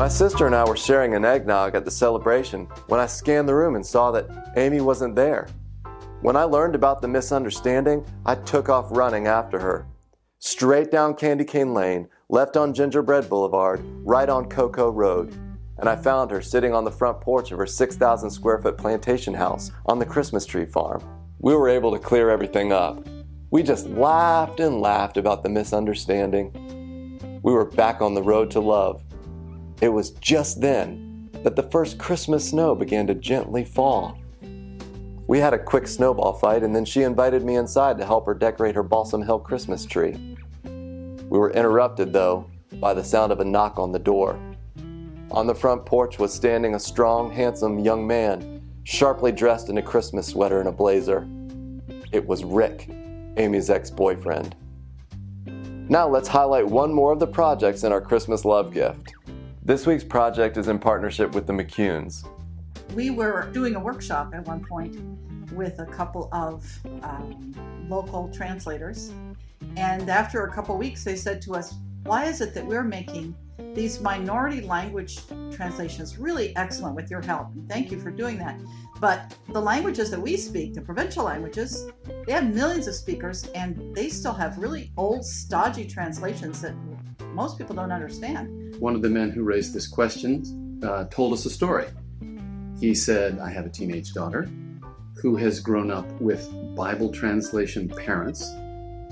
My sister and I were sharing an eggnog at the celebration when I scanned the room and saw that Amy wasn't there. When I learned about the misunderstanding, I took off running after her. Straight down Candy Cane Lane, left on Gingerbread Boulevard, right on Cocoa Road. And I found her sitting on the front porch of her 6,000 square foot plantation house on the Christmas tree farm. We were able to clear everything up. We just laughed and laughed about the misunderstanding. We were back on the road to love. It was just then that the first Christmas snow began to gently fall. We had a quick snowball fight, and then she invited me inside to help her decorate her Balsam Hill Christmas tree. We were interrupted, though, by the sound of a knock on the door. On the front porch was standing a strong, handsome young man, sharply dressed in a Christmas sweater and a blazer. It was Rick, Amy's ex-boyfriend. Now let's highlight one more of the projects in our Christmas love gift. This week's project is in partnership with the McCunes. We were doing a workshop at one point with a couple of local translators, and after a couple weeks they said to us, why is it that we're making these minority language translations really excellent with your help? And thank you for doing that. But the languages that we speak, the provincial languages, they have millions of speakers, and they still have really old, stodgy translations that most people don't understand. One of the men who raised this question told us a story. He said, I have a teenage daughter who has grown up with Bible translation parents,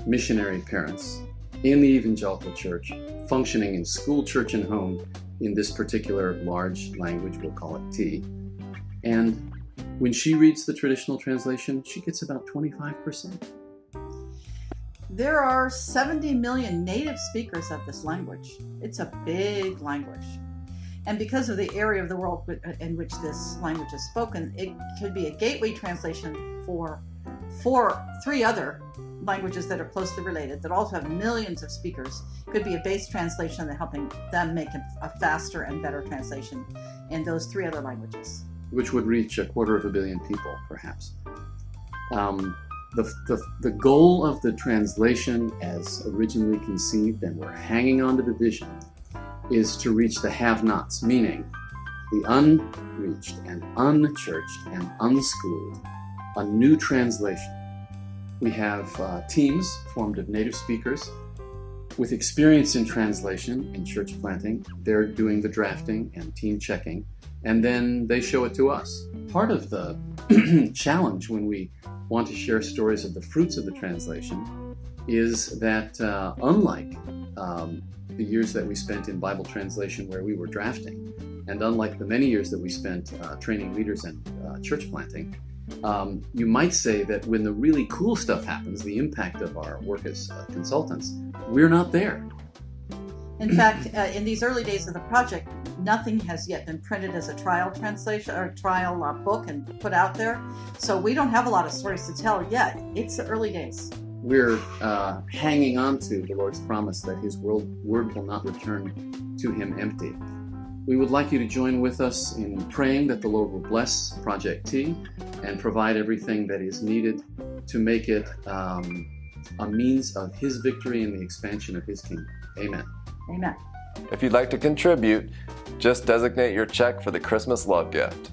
missionary parents, in the evangelical church, functioning in school, church, and home in this particular large language, we'll call it T. And when she reads the traditional translation, she gets about 25%. There are 70 million native speakers of this language. It's a big language. And because of the area of the world in which this language is spoken, it could be a gateway translation for three other languages that are closely related that also have millions of speakers. It could be a base translation that helping them make a faster and better translation in those three other languages. Which would reach 250 million people, perhaps. The goal of the translation as originally conceived, and we're hanging on to the vision, is to reach the have-nots, meaning the unreached and unchurched and unschooled, a new translation. We have teams formed of native speakers with experience in translation and church planting. They're doing the drafting and team checking, and then they show it to us. Part of the challenge when we want to share stories of the fruits of the translation is that unlike the years that we spent in Bible translation where we were drafting, and unlike the many years that we spent training leaders and church planting, you might say that when the really cool stuff happens, the impact of our work as consultants, we're not there. In fact, in these early days of the project, nothing has yet been printed as a trial translation or trial book and put out there. So we don't have a lot of stories to tell yet. It's the early days. We're hanging on to the Lord's promise that His word will not return to Him empty. We would like you to join with us in praying that the Lord will bless Project T and provide everything that is needed to make it a means of His victory and the expansion of His kingdom. Amen. Amen. If you'd like to contribute, just designate your check for the Christmas love gift.